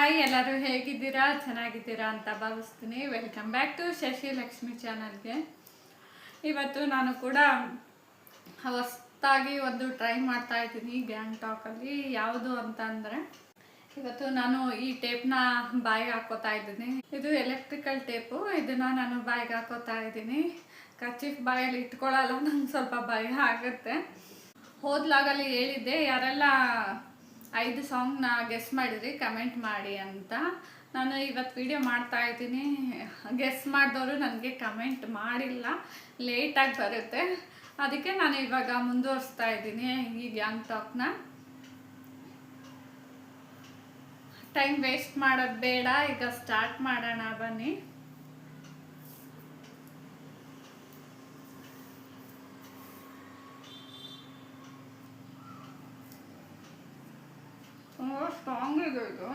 Hi, ಎಲ್ಲರೂ ಹೇಗಿದ್ದೀರಾ? ಚೆನ್ನಾಗಿದ್ದೀರಾ ಅಂತ ಭಾವಿಸ್ತೀನಿ. Welcome back to Shashi Lakshmi ಚಾನಲ್ಗೆ. ಇವತ್ತು ನಾನು ಕೂಡ ಹೊಸದಾಗಿ ಒಂದು ಟ್ರೈ ಮಾಡ್ತಾ ಇದ್ದೀನಿ ಗ್ಯಾಂಗ್ಟಾಕಲ್ಲಿ. ಯಾವುದು ಅಂತ ಅಂದರೆ, ಇವತ್ತು ನಾನು ಈ ಟೇಪ್ನ ಬಾಯಿಗೆ ಹಾಕೋತಾ ಇದ್ದೀನಿ. ಇದು ಎಲೆಕ್ಟ್ರಿಕಲ್ ಟೇಪು. ಇದನ್ನು ನಾನು ಬಾಯಿಗೆ ಹಾಕೋತಾ ಇದ್ದೀನಿ. ಕರ್ಚೀಫ್ ಬಾಯಲ್ಲಿ ಇಟ್ಕೊಳ್ಳಲ್ಲ, ನಂಗೆ ಸ್ವಲ್ಪ ಭಯ ಆಗುತ್ತೆ. ಹೋದ್ಲಾಗಲ್ಲಿ ಹೇಳಿದ್ದೆ, ಯಾರೆಲ್ಲ 5 ಸಾಂಗ್ನ ಗೆಸ್ ಮಾಡಿದ್ರಿ ಕಮೆಂಟ್ ಮಾಡಿ ಅಂತ. ನಾನು ಇವತ್ತು ವಿಡಿಯೋ ಮಾಡ್ತಾ ಇದ್ದೀನಿ. ಗೆಸ್ ಮಾಡಿದವರು ನನಗೆ ಕಮೆಂಟ್ ಮಾಡಿಲ್ಲ, ಲೇಟಾಗಿ ಬರುತ್ತೆ. ಅದಕ್ಕೆ ನಾನು ಇವಾಗ ಮುಂದುವರಿಸ್ತಾ ಇದ್ದೀನಿ ಈ ಗ್ಯಾಂಗ್ಟಾಕ್ನ. ಟೈಮ್ ವೇಸ್ಟ್ ಮಾಡೋದು ಬೇಡ, ಈಗ ಸ್ಟಾರ್ಟ್ ಮಾಡೋಣ ಬನ್ನಿ. ತುಂಬ ಸ್ಟ್ರಾಂಗ್ ಇದೆ ಇದು.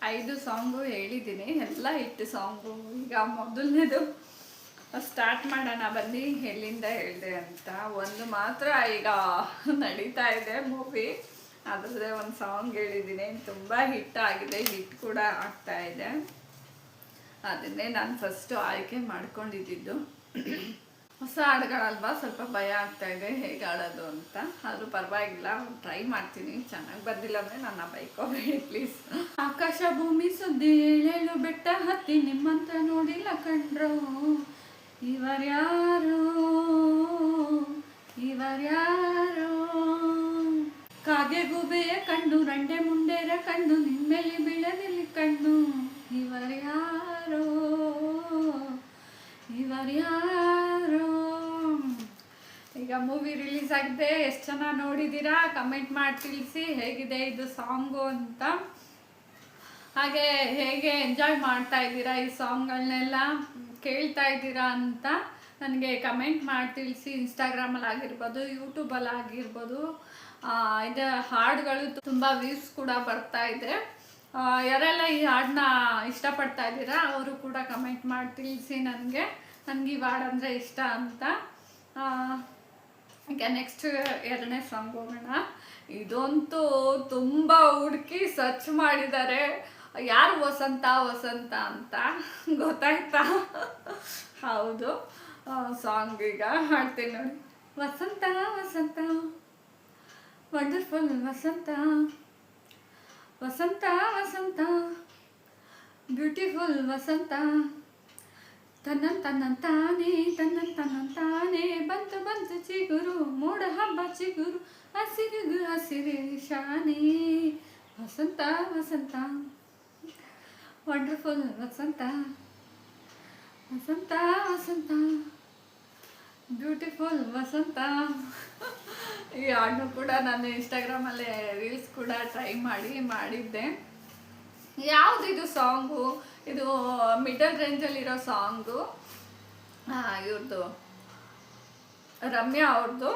5 ಸಾಂಗು ಹೇಳಿದ್ದೀನಿ, ಎಲ್ಲ ಹಿಟ್ ಸಾಂಗು. ಈಗ ಮೊದಲನೇದು ಸ್ಟಾರ್ಟ್ ಮಾಡೋಣ ಬನ್ನಿ ಎಲ್ಲಿಂದ ಹೇಳಿದೆ ಅಂತ. ಒಂದು ಮಾತ್ರ ಈಗ ನಡೀತಾ ಇದೆ ಮೂವಿ, ಅದರದ್ದೇ ಒಂದು ಸಾಂಗ್ ಹೇಳಿದ್ದೀನಿ, ತುಂಬ ಹಿಟ್ ಆಗಿದೆ, ಹಿಟ್ ಕೂಡ ಆಗ್ತಾ ಇದೆ. ಅದನ್ನೇ ನಾನು ಫಸ್ಟು ಆಯ್ಕೆ ಮಾಡ್ಕೊಂಡಿದ್ದು. ಹೊಸ ಹಾಡುಗಳಲ್ವಾ, ಸ್ವಲ್ಪ ಭಯ ಆಗ್ತಾ ಇದೆ ಹೇಗೆ ಆಡೋದು ಅಂತ. ಆದರೂ ಪರವಾಗಿಲ್ಲ, ಟ್ರೈ ಮಾಡ್ತೀನಿ. ಚೆನ್ನಾಗಿ ಬಂದಿಲ್ಲ ಅಂದರೆ ನನ್ನ ಬೈಕೋಬೇಡಿ ಪ್ಲೀಸ್. ಆಕಾಶ ಭೂಮಿ ಸುದ್ದಿ ಏಳೇಳು ಬೆಟ್ಟ ಹತ್ತಿ ನಿಮ್ಮಂತ ನೋಡಿಲ್ಲ ಕಂಡ್ರು, ಇವರ್ಯಾರು ಇವರ್ಯಾರು. ಕಾಗೆ ಗೂಬೆಯ ಕಣ್ಣು, ರಂಡೆ ಮುಂಡೆರ ಕಣ್ಣು, ನಿಮ್ಮೆಲ್ಲಿ ಬೀಳದಿಲ್ಲಿ ಕಣ್ಣು, ಇವರ್ಯಾರೋ ಇವರ್ಯಾರೋ. ಈಗ ಮೂವಿ ರಿಲೀಸ್ ಆಗಿದೆ, ಎಷ್ಟು ಜನ ನೋಡಿದ್ದೀರಾ ಕಮೆಂಟ್ ಮಾಡಿ ತಿಳಿಸಿ ಹೇಗಿದೆ ಇದು ಸಾಂಗು ಅಂತ. ಹಾಗೆ ಹೇಗೆ ಎಂಜಾಯ್ ಮಾಡ್ತಾ ಇದ್ದೀರಾ, ಈ ಸಾಂಗ್ಗಳನ್ನೆಲ್ಲ ಕೇಳ್ತಾ ಇದ್ದೀರಾ ಅಂತ ನನಗೆ ಕಮೆಂಟ್ ಮಾಡಿ ತಿಳಿಸಿ. ಇನ್ಸ್ಟಾಗ್ರಾಮಲ್ಲಿ ಆಗಿರ್ಬೋದು, ಯೂಟ್ಯೂಬಲ್ಲಿ ಆಗಿರ್ಬೋದು. ಇದು ಹಾಡುಗಳು ತುಂಬ ವ್ಯೂಸ್ ಕೂಡ ಬರ್ತಾ ಇದೆ. ಯಾರೆಲ್ಲ ಈ ಹಾಡನ್ನ ಇಷ್ಟಪಡ್ತಾ ಇದ್ದೀರಾ ಅವರು ಕೂಡ ಕಮೆಂಟ್ ಮಾಡಿ ತಿಳಿಸಿ ನನಗೆ ಈ ಹಾಡು ಅಂದರೆ ಇಷ್ಟ ಅಂತ. ಈಗ ನೆಕ್ಸ್ಟ್ 2ನೇ ಸಾಂಗ್ ಹೋಗೋಣ. ಇದಂತೂ ತುಂಬ ಹುಡುಕಿ ಸರ್ಚ್ ಮಾಡಿದ್ದಾರೆ, ಯಾರು ವಸಂತ ವಸಂತ ಅಂತ. ಗೊತ್ತಾಯ್ತಾ? ಹೌದು, ಸಾಂಗ್ ಈಗ ಹಾಡ್ತೀನಿ ನೋಡಿ. ವಸಂತ ವಸಂತ ವಂಡರ್ಫುಲ್ ವಸಂತ, ವಸಂತ ವಸಂತ ಬ್ಯೂಟಿಫುಲ್ ವಸಂತ, ತನ್ನಂತಾನೇ ತನ್ನಂತಾನೇ ಬಂತು ಬಂತು ಚಿಗುರು, ಮೋಡ ಹಬ್ಬ ಚಿಗುರು, ಹಸಿರು ಹಸಿರು ಶಾನೆ. ವಸಂತ ವಸಂತ ವಂಡರ್ಫುಲ್ ವಸಂತ, ವಸಂತ ವಸಂತ ಬ್ಯೂಟಿಫುಲ್ ವಸಂತ. ಈ ಹಾಡನ್ನು ಕೂಡ ನಾನು ಇನ್ಸ್ಟಾಗ್ರಾಮಲ್ಲಿ ರೀಲ್ಸ್ ಕೂಡ ಟ್ರೈ ಮಾಡಿದ್ದೆ. ಯಾವುದಿದು ಸಾಂಗು? ಇದು ಮಿಡಲ್ ರೇಂಜಲ್ಲಿರೋ ಸಾಂಗು, ಇವ್ರದ್ದು ರಮ್ಯಾ ಅವ್ರದ್ದು.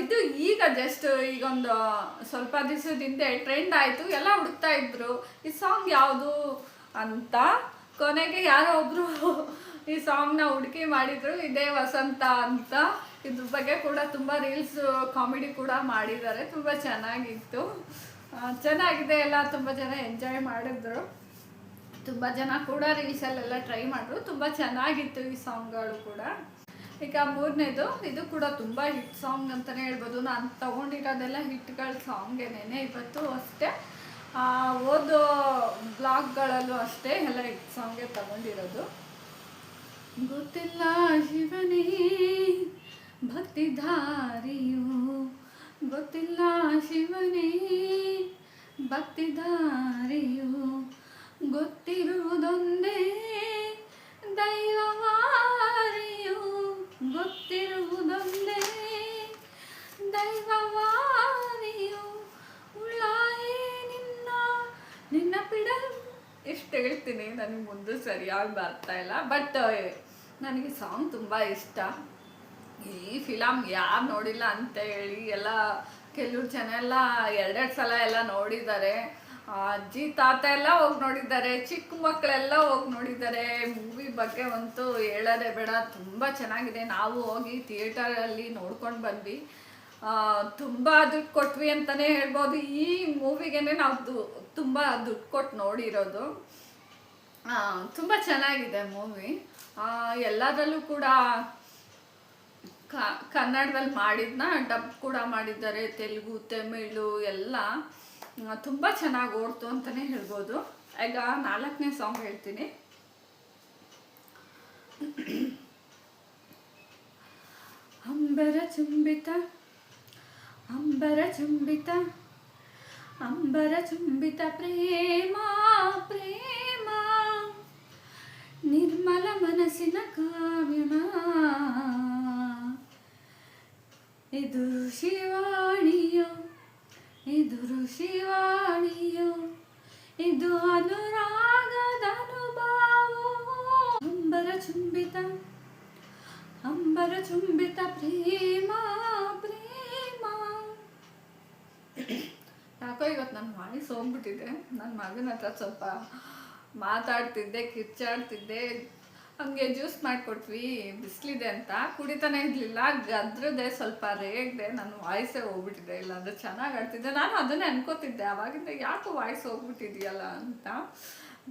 ಇದು ಈಗ ಜಸ್ಟ್ ಈಗೊಂದು ಸ್ವಲ್ಪ ದಿವಸದ ಹಿಂದೆ ಟ್ರೆಂಡ್ ಆಯಿತು, ಎಲ್ಲ ಹುಡುಕ್ತಾ ಇದ್ರು ಈ ಸಾಂಗ್ ಯಾವುದು ಅಂತ. ಕೊನೆಗೆ ಯಾರೋ ಒಬ್ರು ಈ ಸಾಂಗ್ನ ಹುಡುಕಿ ಮಾಡಿದ್ರು, ಇದೇ ವಸಂತ ಅಂತ. ಇದ್ರ ಬಗ್ಗೆ ಕೂಡ ತುಂಬ ರೀಲ್ಸ್ ಕಾಮಿಡಿ ಕೂಡ ಮಾಡಿದ್ದಾರೆ, ತುಂಬ ಚೆನ್ನಾಗಿತ್ತು, ಚೆನ್ನಾಗಿದೆ, ಎಲ್ಲ ತುಂಬ ಜನ ಎಂಜಾಯ್ ಮಾಡಿದ್ರು, ತುಂಬ ಜನ ಕೂಡ ರೀಲ್ಸಲ್ಲೆಲ್ಲ ಟ್ರೈ ಮಾಡಿದ್ರು, ತುಂಬ ಚೆನ್ನಾಗಿತ್ತು ಈ ಸಾಂಗ್ಗಳು ಕೂಡ. ಈಗ ಮೂರನೇದು, ಇದು ಕೂಡ ತುಂಬ ಹಿಟ್ ಸಾಂಗ್ ಅಂತಲೇ ಹೇಳ್ಬೋದು. ನಾನು ತೊಗೊಂಡಿರೋದೆಲ್ಲ ಹಿಟ್ಗಳ ಸಾಂಗೇನೆ ಇವತ್ತು ಅಷ್ಟೇ, ಓದೋ ಬ್ಲಾಗ್ಗಳಲ್ಲೂ ಅಷ್ಟೇ ಎಲ್ಲ ಹಿಟ್ ಸಾಂಗೇ ತಗೊಂಡಿರೋದು. ಗೊತ್ತಿಲ್ಲ ಶಿವನೇ ಭಕ್ತಿಧಾರಿಯು, ಗೊತ್ತಿಲ್ಲ ಶಿವನೇ ಭಕ್ತಿಧಾರಿಯು, ಗೊತ್ತಿರುವುದೊಂದೇ ದೈವವಾರಿಯು, ಗೊತ್ತಿರುವುದೊಂದೇ ದೈವವಾರಿಯು, ಉಳ್ಳಾಯೇ ನಿನ್ನ ಪಿಡಲು. ಇಷ್ಟು ಹೇಳ್ತೀನಿ, ನನಗೆ ಮುಂದೆ ಸರಿಯಾಗಿ ಬರ್ತಾ ಇಲ್ಲ, ಬಟ್ ನನಗೆ ಸಾಂಗ್ ತುಂಬ ಇಷ್ಟ. ಈ ಫಿಲಮ್ ಯಾರು ನೋಡಿಲ್ಲ ಅಂತ ಹೇಳಿ ಎಲ್ಲ ಕೆಲವ್ರು ಜನ ಎಲ್ಲ ಎರಡೆರಡು ಸಲ ಎಲ್ಲ ನೋಡಿದ್ದಾರೆ. ಅಜ್ಜಿ ತಾತ ಎಲ್ಲ ಹೋಗಿ ನೋಡಿದ್ದಾರೆ, ಚಿಕ್ಕ ಮಕ್ಕಳೆಲ್ಲ ಹೋಗಿ ನೋಡಿದ್ದಾರೆ. ಮೂವಿ ಬಗ್ಗೆ ಅಂತೂ ಹೇಳೋದೇ ಬೇಡ, ತುಂಬ ಚೆನ್ನಾಗಿದೆ. ನಾವು ಹೋಗಿ ಥಿಯೇಟರಲ್ಲಿ ನೋಡ್ಕೊಂಡು ಬಂದ್ವಿ, ತುಂಬ ದುಡ್ಡು ಕೊಟ್ವಿ ಅಂತಲೇ ಹೇಳ್ಬೋದು. ಈ ಮೂವಿಗೆ ನಾವು ತುಂಬ ದುಡ್ಡು ಕೊಟ್ಟು ನೋಡಿರೋದು. ತುಂಬ ಚೆನ್ನಾಗಿದೆ ಮೂವಿ. ಎಲ್ಲದರಲ್ಲೂ ಕೂಡ ಕನ್ನಡದಲ್ಲಿ ಮಾಡಿದ್ನ ಡಬ್ ಕೂಡ ಮಾಡಿದ್ದಾರೆ, ತೆಲುಗು ತಮಿಳು ಎಲ್ಲ ತುಂಬ ಚೆನ್ನಾಗಿ ಓಡ್ತು ಅಂತಲೇ ಹೇಳ್ಬೋದು. ಈಗ 4ನೇ ಸಾಂಗ್ ಹೇಳ್ತೀನಿ. ಅಂಬರ ಚುಂಬಿತ ಅಂಬರ ಚುಂಬಿತ ಅಂಬರ ಚುಂಬಿತ ಪ್ರೇಮ ಪ್ರೇಮ, ನಿರ್ಮಲ ಮನಸ್ಸಿನ ಕಾವ್ಯನ, ಇದು ಶಿವಾಣಿಯೋ ಇದು ಋಷಿವಾಣಿಯೋ, ಇದು ಅನುರಾಗದ ಅನುಭಾವೋ. ಅಂಬರ ಚುಂಬಿತ ಅಂಬರ ಚುಂಬಿತ ಪ್ರೇಮ ಪ್ರೇಮ. ಯಾಕೋ ಇವತ್ತು ನನ್ನ ವಾಯ್ಸ್ ಹೋಗ್ಬಿಟ್ಟಿದೆ. ನನ್ನ ಮಗನ ಹತ್ರ ಸ್ವಲ್ಪ ಮಾತಾಡ್ತಿದ್ದೆ, ಕಿರ್ಚಾಡ್ತಿದ್ದೆ. ಹಂಗೆ ಜ್ಯೂಸ್ ಮಾಡಿಕೊಟ್ವಿ, ಬಿಸಿಲಿದೆ ಅಂತ ಕುಡಿತಾನೆ ಇರಲಿಲ್ಲ, ಗದ್ರದೆ, ಸ್ವಲ್ಪ ರೇಗಿದೆ, ನನ್ನ ವಾಯ್ಸೇ ಹೋಗ್ಬಿಟ್ಟಿದೆ. ಇಲ್ಲಾಂದರೆ ಚೆನ್ನಾಗಿ ಆಡ್ತಿದ್ದೆ. ನಾನು ಅದನ್ನೇ ಅನ್ಕೋತಿದ್ದೆ ಅವಾಗಿಂದ, ಯಾಕೋ ವಾಯ್ಸ್ ಹೋಗ್ಬಿಟ್ಟಿದೆಯಲ್ಲ ಅಂತ.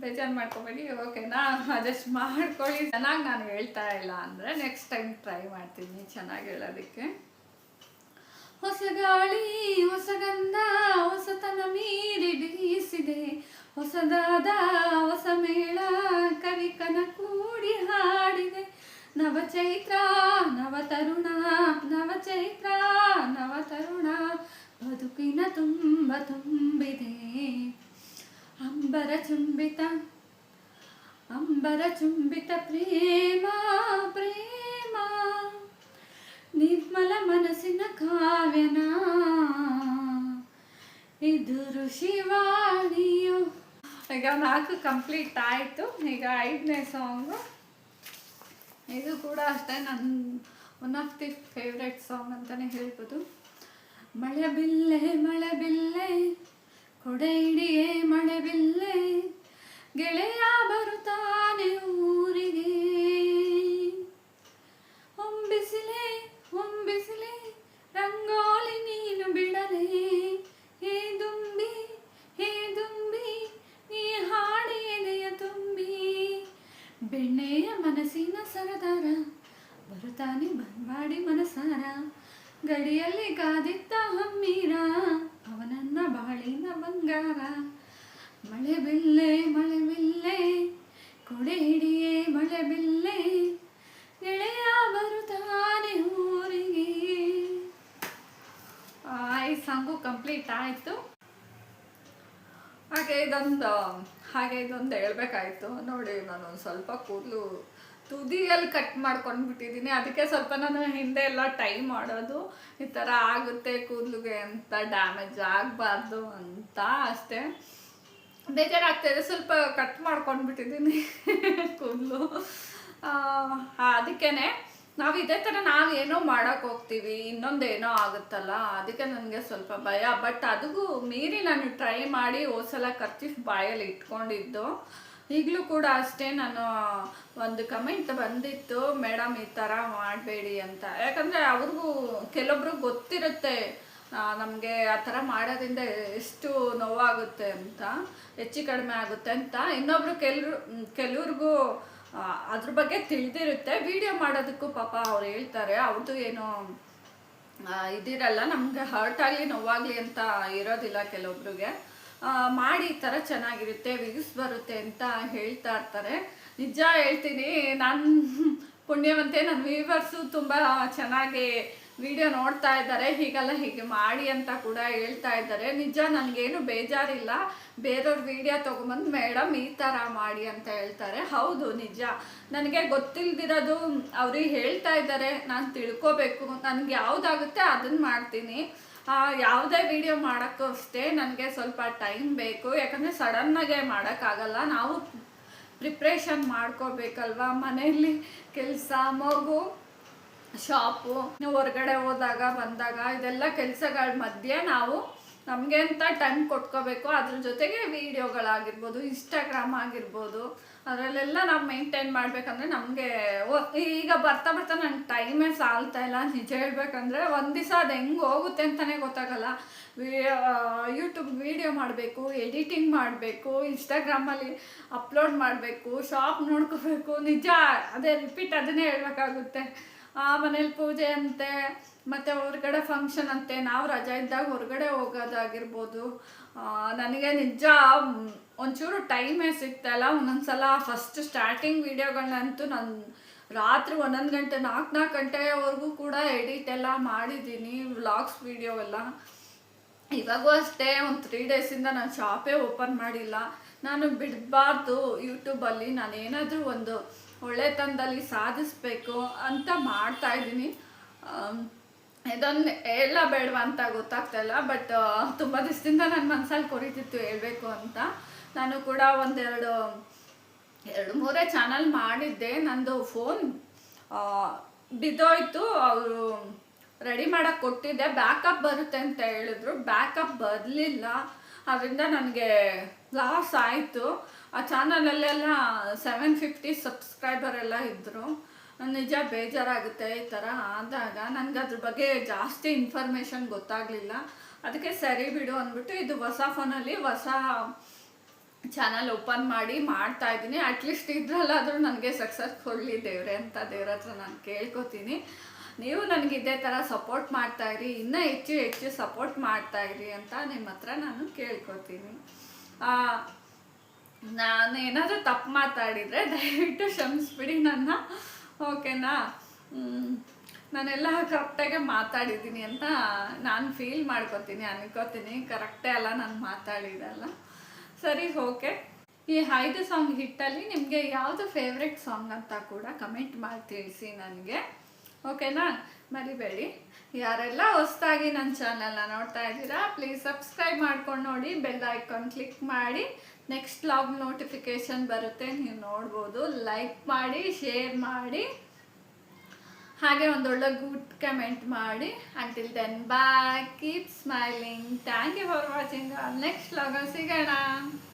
ಬೇಜಾರು ಮಾಡ್ಕೊಬೇಡಿ, ಓಕೆನಾ, ಅಡ್ಜಸ್ಟ್ ಮಾಡ್ಕೊಳ್ಳಿ. ಚೆನ್ನಾಗಿ ನಾನು ಹೇಳ್ತಾ ಇಲ್ಲ ಅಂದರೆ ನೆಕ್ಸ್ಟ್ ಟೈಮ್ ಟ್ರೈ ಮಾಡ್ತೀನಿ ಚೆನ್ನಾಗಿ ಹೇಳೋದಕ್ಕೆ. ಹೊಸ ಗಾಳಿ ಹೊಸಗಂಧ ಹೊಸತನ ಮೀರಿ ಬೀಸಿದೆ, ಹೊಸದಾದ ಹೊಸ ಮೇಳ ಕವಿಕನ ಕೂಡಿ ಹಾಡಿದೆ. ನವಚೈತ್ರ ನವತರುಣ ನವಚೈತ್ರ ನವತರುಣ, ಬದುಕಿನ ತುಂಬ ತುಂಬಿದೆ. ಅಂಬರ ಚುಂಬಿತ ಅಂಬರ ಚುಂಬಿತ ಪ್ರೇಮ ಪ್ರೇಮ, ನಿರ್ಮಲ ಮನಸ್ಸಿನ ಕಾವ್ಯನ, ಇದು ಋಷಿವಾಣಿಯು. ಈಗ 4 ಕಂಪ್ಲೀಟ್ ಆಯಿತು. ಈಗ 5ನೇ ಸಾಂಗು, ಇದು ಕೂಡ ಅಷ್ಟೇ ನನ್ನ one of the favourite song ಅಂತಲೇ ಹೇಳ್ಬೋದು. ಮಳೆ ಬಿಲ್ಲೆ ಮಳೆ ಬಿಲ್ಲೆ ಕೊಡೆ ಹಿಡಿಯೇ ಮಳೆ ಬಿಲ್ಲೆ, ಗೆಳೆಯ ಬರುತ್ತಾನೆ ಊರಿಗೆ, ಹೊಂಬಿಸಿಲೆ ಹೊಂಬಿಸಿಲೆ ರಂಗೋಲಿ ನೀನು ಬಿಡಲೇ, ಹೇ ದುಂಬಿ ಹೇ ದುಂಬಿ ನೀ ಹಾಡಿದೆಯ ತುಂಬಿ, ಬೆಣ್ಣೆಯ ಮನಸ್ಸಿನ ಸರದಾರ ಬರುತ್ತಾನೆ ಬಂದ್ಮಾಡಿ ಮನಸಾರ, ಗಡಿಯಲ್ಲಿ ಕಾದಿತ್ತ ಹಮ್ಮೀರ ಅವನನ್ನ ಬಾಳಿನ ಬಂಗಾರ. ಮಳೆ ಬಿಲ್ಲೆ ಕೊಡೆ ಹಿಡಿಯೇ ಮಳೆ ಬಿಲ್ಲೆ, ಗೆಳೆಯ ಬರುತ್ತಾನೆ ಊರಿಗೆ. ಈ ಸಾಂಗು ಕಂಪ್ಲೀಟ್ ಆಯಿತು. ಹಾಗೆ ಇದೊಂದು ಹೇಳ್ಬೇಕಾಯ್ತು ನೋಡಿ. ನಾನು ಸ್ವಲ್ಪ ಕೂದಲು ತುದಿಯಲ್ಲಿ ಕಟ್ ಮಾಡ್ಕೊಂಡು ಬಿಟ್ಟಿದ್ದೀನಿ, ಅದಕ್ಕೆ ಸ್ವಲ್ಪ ನಾನು ಹಿಂದೆ ಎಲ್ಲ ಟೈ ಮಾಡೋದು ಈ ಥರ ಆಗುತ್ತೆ ಕೂದಲಿಗೆ ಅಂತ, ಡ್ಯಾಮೇಜ್ ಆಗಬಾರ್ದು ಅಂತ ಅಷ್ಟೇ. ಬೇಜಾರಾಗ್ತಾಯಿದೆ, ಸ್ವಲ್ಪ ಕಟ್ ಮಾಡ್ಕೊಂಡು ಬಿಟ್ಟಿದ್ದೀನಿ ಕೂದಲು. ಅದಕ್ಕೇ ನಾವು ಇದೇ ಥರ ನಾವು ಏನೋ ಮಾಡೋಕೆ ಹೋಗ್ತೀವಿ, ಇನ್ನೊಂದೇನೋ ಆಗುತ್ತಲ್ಲ, ಅದಕ್ಕೆ ನನಗೆ ಸ್ವಲ್ಪ ಭಯ. ಬಟ್ ಅದಕ್ಕೂ ಮೀರಿ ನಾನು ಟ್ರೈ ಮಾಡಿ ಹೋದ್ಸಲ ಕರ್ಚೀಫ್ ಬಾಯಲ್ಲಿ ಇಟ್ಕೊಂಡಿದ್ದು. ಈಗಲೂ ಕೂಡ ಅಷ್ಟೇ, ನಾನು ಒಂದು ಕಮೆಂಟ್ ಬಂದಿತ್ತು, ಮೇಡಮ್ ಈ ಥರ ಮಾಡಬೇಡಿ ಅಂತ. ಯಾಕಂದರೆ ಅವ್ರಿಗೂ ಕೆಲವೊಬ್ರಿಗೆ ಗೊತ್ತಿರುತ್ತೆ ನಮಗೆ ಆ ಥರ ಮಾಡೋದ್ರಿಂದ ಎಷ್ಟು ನೋವಾಗುತ್ತೆ ಅಂತ, ಹೆಚ್ಚು ಕಡಿಮೆ ಆಗುತ್ತೆ ಅಂತ. ಇನ್ನೊಬ್ರು ಕೆಲವ್ರಿಗೂ ಅದ್ರ ಬಗ್ಗೆ ತಿಳಿದಿರುತ್ತೆ. ವಿಡಿಯೋ ಮಾಡೋದಕ್ಕೂ ಪಾಪ ಅವ್ರು ಹೇಳ್ತಾರೆ, ಅವ್ರದ್ದು ಏನೋ ಇದಿರಲ್ಲ, ನಮ್ಗೆ ಹರ್ಟ್ ಆಗಲಿ ನೋವಾಗಲಿ ಅಂತ ಇರೋದಿಲ್ಲ ಕೆಲವೊಬ್ರಿಗೆ. ಮಾಡಿ ಈ ಥರ ಚೆನ್ನಾಗಿರುತ್ತೆ, ವ್ಯೂಸ್ ಬರುತ್ತೆ ಅಂತ ಹೇಳ್ತಾ ಇರ್ತಾರೆ. ನಿಜ ಹೇಳ್ತೀನಿ, ನಾನು ಪುಣ್ಯವಂತೆ, ನನ್ನ ವ್ಯೂವರ್ಸು ತುಂಬ ಚೆನ್ನಾಗಿ ವಿಡಿಯೋ ನೋಡ್ತಾ ಇದ್ದಾರೆ, ಹೀಗೆಲ್ಲ ಹೀಗೆ ಮಾಡಿ ಅಂತ ಕೂಡ ಹೇಳ್ತಾ ಇದ್ದಾರೆ. ನಿಜ ನನಗೇನು ಬೇಜಾರಿಲ್ಲ. ಬೇರೆಯವ್ರ ವಿಡಿಯೋ ತೊಗೊಂಬಂದು ಮೇಡಮ್ ಈ ಥರ ಮಾಡಿ ಅಂತ ಹೇಳ್ತಾರೆ. ಹೌದು ನಿಜ, ನನಗೆ ಗೊತ್ತಿಲ್ದಿರೋದು ಅವ್ರಿಗೆ ಹೇಳ್ತಾ ಇದ್ದಾರೆ, ನಾನು ತಿಳ್ಕೊಬೇಕು. ನನಗೆ ಯಾವುದಾಗುತ್ತೆ ಅದನ್ನು ಮಾಡ್ತೀನಿ. ಯಾವುದೇ ವಿಡಿಯೋ ಮಾಡೋಕ್ಕೂ ಅಷ್ಟೇ ನನಗೆ ಸ್ವಲ್ಪ ಟೈಮ್ ಬೇಕು. ಯಾಕಂದರೆ ಸಡನ್ನಾಗೆ ಮಾಡೋಕ್ಕಾಗಲ್ಲ, ನಾವು ಪ್ರಿಪ್ರೇಷನ್ ಮಾಡ್ಕೋಬೇಕಲ್ವ. ಮನೆಯಲ್ಲಿ ಕೆಲಸ, ಮಗು, ಶಾಪು, ಹೊರಗಡೆ ಹೋದಾಗ ಬಂದಾಗ ಇದೆಲ್ಲ ಕೆಲಸಗಳ ಮಧ್ಯೆ ನಾವು ನಮಗೆ ಅಂತ ಟೈಮ್ ಕೊಟ್ಕೋಬೇಕು. ಅದ್ರ ಜೊತೆಗೆ ವೀಡಿಯೋಗಳಾಗಿರ್ಬೋದು, ಇನ್ಸ್ಟಾಗ್ರಾಮ್ ಆಗಿರ್ಬೋದು, ಅದರಲ್ಲೆಲ್ಲ ನಾವು ಮೇಂಟೈನ್ ಮಾಡಬೇಕಂದ್ರೆ ನಮಗೆ ಈಗ ಬರ್ತಾ ಬರ್ತಾ ನನಗೆ ಟೈಮೇ ಸಾಲ್ತಾ ಇಲ್ಲ. ನಿಜ ಹೇಳ್ಬೇಕಂದ್ರೆ ಒಂದು ದಿವಸ ಅದು ಹೆಂಗೆ ಹೋಗುತ್ತೆ ಅಂತಲೇ ಗೊತ್ತಾಗಲ್ಲ. ಯೂಟ್ಯೂಬ್ ವೀಡಿಯೋ ಮಾಡಬೇಕು, ಎಡಿಟಿಂಗ್ ಮಾಡಬೇಕು, ಇನ್ಸ್ಟಾಗ್ರಾಮಲ್ಲಿ ಅಪ್ಲೋಡ್ ಮಾಡಬೇಕು, ಶಾಪ್ ನೋಡ್ಕೋಬೇಕು. ನಿಜ ಅದೇ ರಿಪೀಟ್ ಅದನ್ನೇ ಹೇಳ್ಬೇಕಾಗುತ್ತೆ. ಮನೇಲಿ ಪೂಜೆ ಅಂತೆ, ಮತ್ತು ಹೊರಗಡೆ ಫಂಕ್ಷನ್ ಅಂತೆ, ನಾವು ರಜೆ ಇದ್ದಾಗ ಹೊರಗಡೆ ಹೋಗೋದಾಗಿರ್ಬೋದು. ನನಗೆ ನಿಜ ಒಂಚೂರು ಟೈಮೇ ಸಿಗ್ತಾಯಿಲ್ಲ. ಒಂದೊಂದ್ಸಲ ಫಸ್ಟ್ ಸ್ಟಾರ್ಟಿಂಗ್ ವೀಡಿಯೋಗಳನ್ನಂತೂ ನಾನು ರಾತ್ರಿ 11 ಗಂಟೆ 4 ಗಂಟೆವರೆಗೂ ಕೂಡ ಎಡಿಟ್ ಎಲ್ಲ ಮಾಡಿದ್ದೀನಿ, ವ್ಲಾಗ್ಸ್ ವೀಡಿಯೋ ಎಲ್ಲ. ಇವಾಗೂ ಅಷ್ಟೇ, ಒಂದು 3 ಡೇಸಿಂದ ನಾನು ಶಾಪೇ ಓಪನ್ ಮಾಡಿಲ್ಲ. ನಾನು ಬಿಡಬಾರ್ದು ಯೂಟ್ಯೂಬಲ್ಲಿ, ನಾನು ಏನಾದರೂ ಒಂದು ಒಳ್ಳೆತನದಲ್ಲಿ ಸಾಧಿಸ್ಬೇಕು ಅಂತ ಮಾಡ್ತಾಯಿದ್ದೀನಿ. ಇದೊಂದು ಎಲ್ಲ ಬೇಡವ ಅಂತ ಗೊತ್ತಾಗ್ತಾಯಿಲ್ಲ. ಬಟ್ ತುಂಬ ದಿವಸದಿಂದ ನನ್ನ ಮನಸ್ಸಲ್ಲಿ ಕೊರಿತಿತ್ತು ಹೇಳಬೇಕು ಅಂತ. ನಾನು ಕೂಡ ಎರಡು ಮೂರೇ ಚಾನಲ್ ಮಾಡಿದ್ದೆ. ನಂದು ಫೋನ್ ಬಿದ್ದೋಯ್ತು, ಅವರು ರೆಡಿ ಮಾಡೋಕ್ಕೆ ಕೊಟ್ಟಿದ್ದೆ, ಬ್ಯಾಕಪ್ ಬರುತ್ತೆ ಅಂತ ಹೇಳಿದ್ರು. ಬ್ಯಾಕಪ್ ಬರಲಿಲ್ಲ, ಅದರಿಂದ ನನಗೆ ಲಾಸ್ ಆಯಿತು. ಆ ಚಾನಲಲ್ಲೆಲ್ಲ 750 ಸಬ್ಸ್ಕ್ರೈಬರ್ ಎಲ್ಲ ಇದ್ದರು. ನಿಜ ಬೇಜಾರಾಗುತ್ತೆ ಈ ಥರ ಆದಾಗ. ನನಗೆ ಅದ್ರ ಬಗ್ಗೆ ಜಾಸ್ತಿ ಇನ್ಫಾರ್ಮೇಷನ್ ಗೊತ್ತಾಗಲಿಲ್ಲ. ಅದಕ್ಕೆ ಸರಿ ಬಿಡು ಅಂದ್ಬಿಟ್ಟು ಇದು ಹೊಸ ಫೋನಲ್ಲಿ ಹೊಸ ಚಾನಲ್ ಓಪನ್ ಮಾಡಿ ಮಾಡ್ತಾಯಿದ್ದೀನಿ. ಅಟ್ಲೀಸ್ಟ್ ಇದರಲ್ಲಾದರೂ ನನಗೆ ಸಕ್ಸಸ್ ಕೊಡಲಿ ದೇವ್ರೆ ಅಂತ ದೇವ್ರ ಹತ್ರ ನಾನು ಕೇಳ್ಕೊತೀನಿ. ನೀವು ನನಗೆ ಇದೇ ಥರ ಸಪೋರ್ಟ್ ಮಾಡ್ತಾಯಿರಿ, ಇನ್ನೂ ಹೆಚ್ಚು ಹೆಚ್ಚು ಸಪೋರ್ಟ್ ಮಾಡ್ತಾಯಿರಿ ಅಂತ ನಿಮ್ಮ ಹತ್ರ ನಾನು ಕೇಳ್ಕೊತೀನಿ. ನಾನು ಏನಾದರೂ ತಪ್ಪು ಮಾತಾಡಿದರೆ ದಯವಿಟ್ಟು ಕ್ಷಮಿಸ್ಬಿಡಿ ನನ್ನ, ಓಕೆನಾ? ನಾನೆಲ್ಲ ಕರೆಕ್ಟಾಗೆ ಮಾತಾಡಿದ್ದೀನಿ ಅಂತ ನಾನು ಫೀಲ್ ಮಾಡ್ಕೊತೀನಿ, ಅನ್ಕೋತೀನಿ. ಕರೆಕ್ಟೇ ಅಲ್ಲ ನಾನು ಮಾತಾಡಿದಲ್ಲ. ಸರಿ, ಓಕೆ. ಈ 5 ಸಾಂಗ್ ಹಿಟ್ಟಲ್ಲಿ ನಿಮಗೆ ಯಾವುದು ಫೇವ್ರೆಟ್ ಸಾಂಗ್ ಅಂತ ಕೂಡ ಕಮೆಂಟ್ ಮಾಡಿ ತಿಳಿಸಿ ನನಗೆ, ಓಕೆನಾ? ಮರಿಬೇಡಿ. ಯಾರೆಲ್ಲ ಹೊಸದಾಗಿ ನನ್ನ ಚಾನಲ್ನ ನೋಡ್ತಾ ಇದ್ದೀರಾ, ಪ್ಲೀಸ್ ಸಬ್ಸ್ಕ್ರೈಬ್ ಮಾಡ್ಕೊಂಡು ನೋಡಿ, ಬೆಲ್ ಐಕಾನ್ ಕ್ಲಿಕ್ ಮಾಡಿ. ನೆಕ್ಸ್ಟ್ ವ್ಲಾಗ್ ನೋಟಿಫಿಕೇಷನ್ ಬರುತ್ತೆ, ನೀವು ನೋಡ್ಬೋದು. ಲೈಕ್ ಮಾಡಿ, ಶೇರ್ ಮಾಡಿ, ಹಾಗೆ ಒಂದೊಳ್ಳೆ ಗುಡ್ ಕಮೆಂಟ್ ಮಾಡಿ. Until then bye, keep smiling. Thank you for watching. Next ವ್ಲಾಗಲ್ಲಿ ಸಿಗೋಣ.